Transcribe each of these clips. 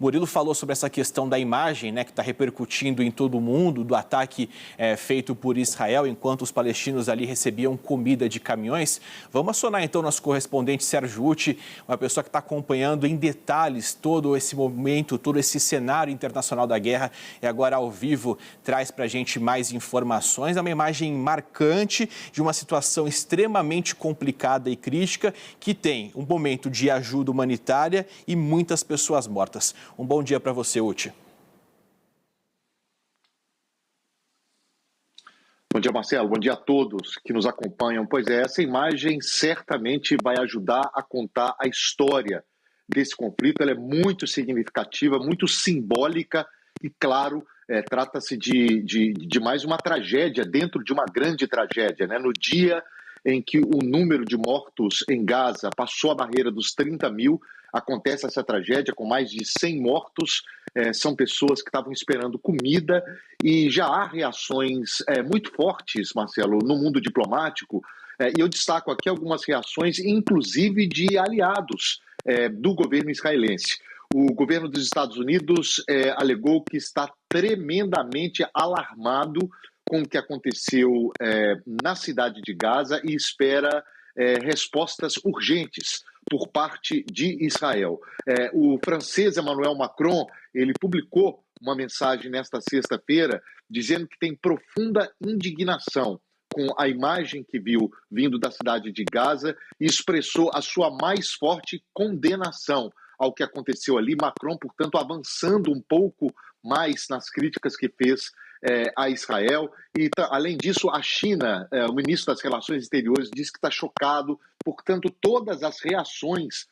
Murilo falou sobre essa questão da imagem, né, que está repercutindo em todo o mundo, do ataque feito por Israel, enquanto os palestinos ali recebiam comida de caminhões. Vamos acionar então nosso correspondente Sérgio Uti, uma pessoa que está acompanhando em detalhes todo esse momento, todo esse cenário internacional da guerra, e agora ao vivo traz para a gente mais informações. É uma imagem marcante de uma situação extremamente complicada e crítica, que tem um momento de ajuda humanitária e muitas pessoas mortas. Um bom dia para você, Uti. Bom dia, Marcelo. Bom dia a todos que nos acompanham. Pois é, essa imagem certamente vai ajudar a contar a história desse conflito. Ela é muito significativa, muito simbólica e, claro, trata-se de mais uma tragédia dentro de uma grande tragédia, né? No dia em que o número de mortos em Gaza passou a barreira dos 30 mil, acontece essa tragédia com mais de 100 mortos. São pessoas que estavam esperando comida e já há reações muito fortes, Marcelo, no mundo diplomático. E eu destaco aqui algumas reações, inclusive de aliados do governo israelense. O governo dos Estados Unidos alegou que está tremendamente alarmado com o que aconteceu na cidade de Gaza e espera respostas urgentes por parte de Israel. O francês Emmanuel Macron, ele publicou uma mensagem nesta sexta-feira dizendo que tem profunda indignação com a imagem que viu vindo da cidade de Gaza e expressou a sua mais forte condenação ao que aconteceu ali. Macron, portanto, avançando um pouco mais nas críticas que fez a Israel. E, além disso, a China, o ministro das Relações Exteriores, disse que está chocado. Portanto, todas as reações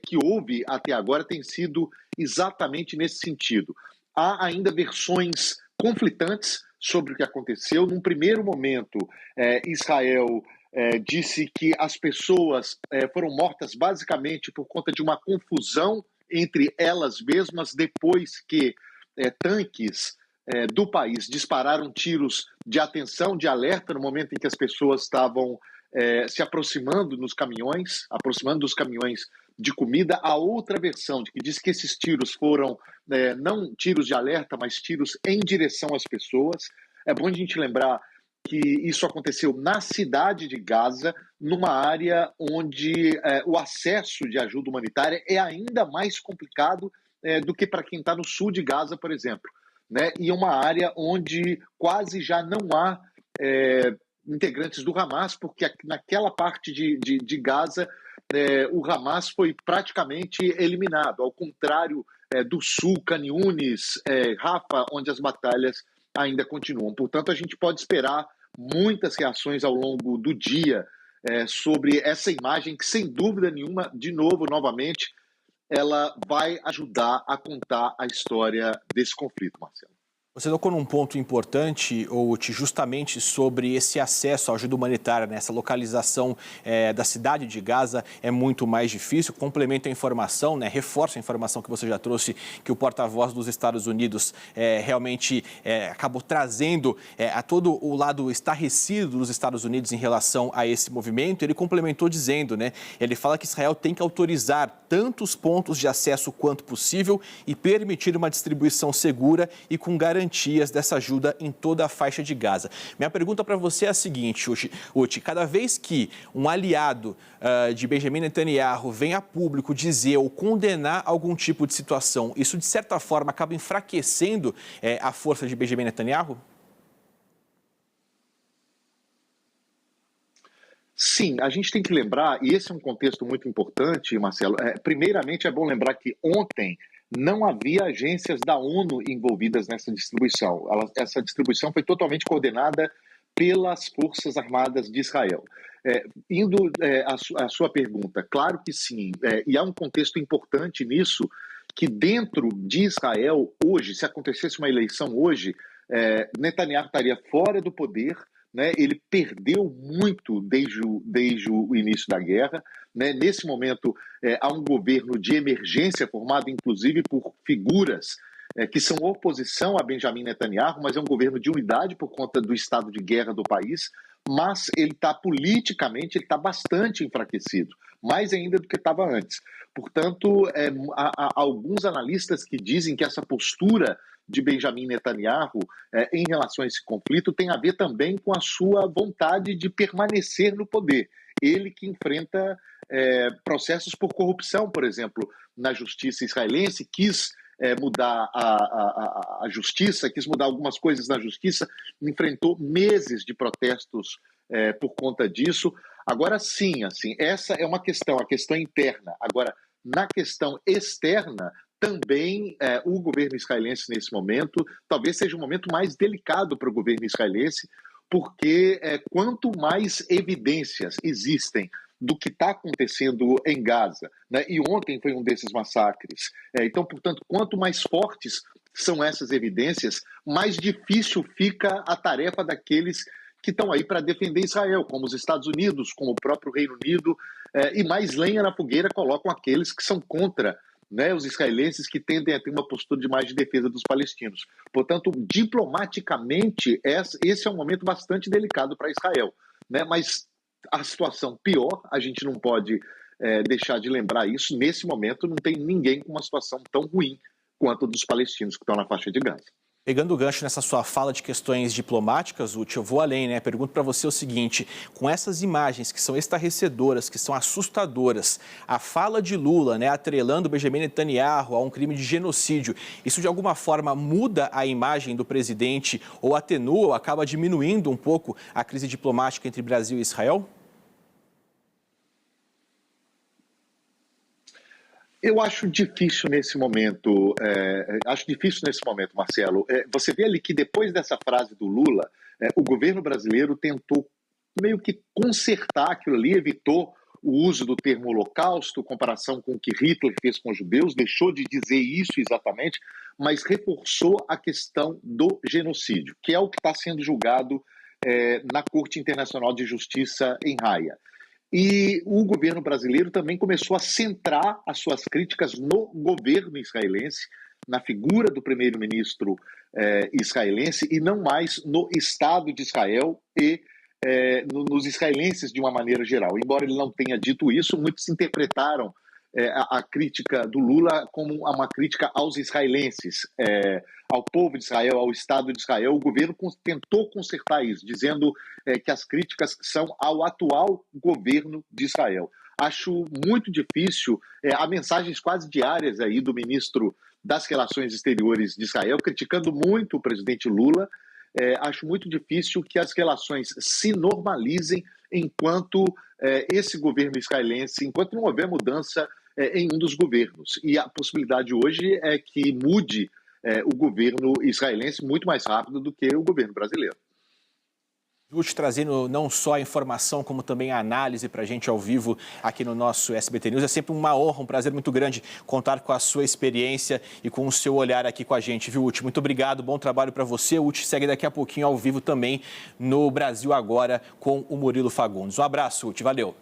que houve até agora têm sido exatamente nesse sentido. Há ainda versões conflitantes sobre o que aconteceu. Num primeiro momento, Israel disse que as pessoas foram mortas basicamente por conta de uma confusão entre elas mesmas, depois que tanques do país dispararam tiros de atenção, de alerta, no momento em que as pessoas estavam se aproximando dos caminhões de comida. A outra versão de que diz que esses tiros foram não tiros de alerta, mas tiros em direção às pessoas. É bom a gente lembrar que isso aconteceu na cidade de Gaza, numa área onde o acesso de ajuda humanitária é ainda mais complicado do que para quem está no sul de Gaza, por exemplo, né? E é uma área onde quase já não há integrantes do Hamas, porque naquela parte de Gaza o Hamas foi praticamente eliminado, ao contrário do sul, Khan Yunis, Rafah, onde as batalhas ainda continuam. Portanto, a gente pode esperar muitas reações ao longo do dia sobre essa imagem que, sem dúvida nenhuma, novamente, ela vai ajudar a contar a história desse conflito, Marcelo. Você tocou num ponto importante, Uti, justamente sobre esse acesso à ajuda humanitária, né? Essa localização da cidade de Gaza é muito mais difícil. Complementa a informação, né? Reforça a informação que você já trouxe, que o porta-voz dos Estados Unidos realmente acabou trazendo a todo o lado estarrecido dos Estados Unidos em relação a esse movimento. Ele complementou dizendo, né? Ele fala que Israel tem que autorizar tantos pontos de acesso quanto possível e permitir uma distribuição segura e com garantias dessa ajuda em toda a faixa de Gaza. Minha pergunta para você é a seguinte, Uti, cada vez que um aliado de Benjamin Netanyahu vem a público dizer ou condenar algum tipo de situação, isso de certa forma acaba enfraquecendo a força de Benjamin Netanyahu? Sim, a gente tem que lembrar, e esse é um contexto muito importante, Marcelo. Primeiramente, é bom lembrar que ontem não havia agências da ONU envolvidas nessa distribuição. Essa distribuição foi totalmente coordenada pelas Forças Armadas de Israel. Indo à sua pergunta, claro que sim, e há um contexto importante nisso, que dentro de Israel, hoje, se acontecesse uma eleição hoje, Netanyahu estaria fora do poder, né? Ele perdeu muito desde o início da guerra, né? Nesse momento, há um governo de emergência formado, inclusive, por figuras que são oposição a Benjamin Netanyahu, mas é um governo de unidade por conta do estado de guerra do país, mas ele está politicamente, ele está bastante enfraquecido, mais ainda do que estava antes. Portanto, há alguns analistas que dizem que essa postura de Benjamin Netanyahu em relação a esse conflito tem a ver também com a sua vontade de permanecer no poder. Ele que enfrenta processos por corrupção, por exemplo, na justiça israelense, quis mudar a justiça, quis mudar algumas coisas na justiça, enfrentou meses de protestos por conta disso. Agora sim, assim, essa é uma questão, a questão interna. Agora, na questão externa, também o governo israelense nesse momento, talvez seja um momento mais delicado para o governo israelense, porque quanto mais evidências existem do que está acontecendo em Gaza, né? E ontem foi um desses massacres. Então, portanto, quanto mais fortes são essas evidências, mais difícil fica a tarefa daqueles que estão aí para defender Israel, como os Estados Unidos, como o próprio Reino Unido, e mais lenha na fogueira colocam aqueles que são contra, né, os israelenses, que tendem a ter uma postura de mais de defesa dos palestinos. Portanto, diplomaticamente, esse é um momento bastante delicado para Israel, né? Mas a situação pior, a gente não pode deixar de lembrar isso, nesse momento não tem ninguém com uma situação tão ruim quanto a dos palestinos que estão na faixa de Gaza. Pegando o gancho nessa sua fala de questões diplomáticas, Uti, eu vou além, né? Pergunto para você o seguinte, com essas imagens que são estarrecedoras, que são assustadoras, a fala de Lula, né, atrelando Benjamin Netanyahu a um crime de genocídio, isso de alguma forma muda a imagem do presidente ou atenua ou acaba diminuindo um pouco a crise diplomática entre Brasil e Israel? Eu acho difícil nesse momento, Marcelo. Você vê ali que depois dessa frase do Lula, o governo brasileiro tentou meio que consertar aquilo ali, evitou o uso do termo holocausto, comparação com o que Hitler fez com os judeus, deixou de dizer isso exatamente, mas reforçou a questão do genocídio, que é o que está sendo julgado na Corte Internacional de Justiça em Haia. E o governo brasileiro também começou a centrar as suas críticas no governo israelense, na figura do primeiro-ministro israelense, e não mais no Estado de Israel e nos israelenses de uma maneira geral. Embora ele não tenha dito isso, muitos interpretaram a crítica do Lula como uma crítica aos israelenses, ao povo de Israel, ao Estado de Israel. O governo tentou consertar isso, dizendo que as críticas são ao atual governo de Israel. Acho muito difícil, há mensagens quase diárias aí do ministro das Relações Exteriores de Israel, criticando muito o presidente Lula. Acho muito difícil que as relações se normalizem enquanto esse governo israelense, enquanto não houver mudança em um dos governos. E a possibilidade hoje é que mude o governo israelense muito mais rápido do que o governo brasileiro. Uti, trazendo não só a informação, como também a análise para a gente ao vivo aqui no nosso SBT News. É sempre uma honra, um prazer muito grande contar com a sua experiência e com o seu olhar aqui com a gente, viu, Uti? Muito obrigado, bom trabalho para você. O Uti segue daqui a pouquinho ao vivo também no Brasil Agora com o Murilo Fagundes. Um abraço, Uti, valeu.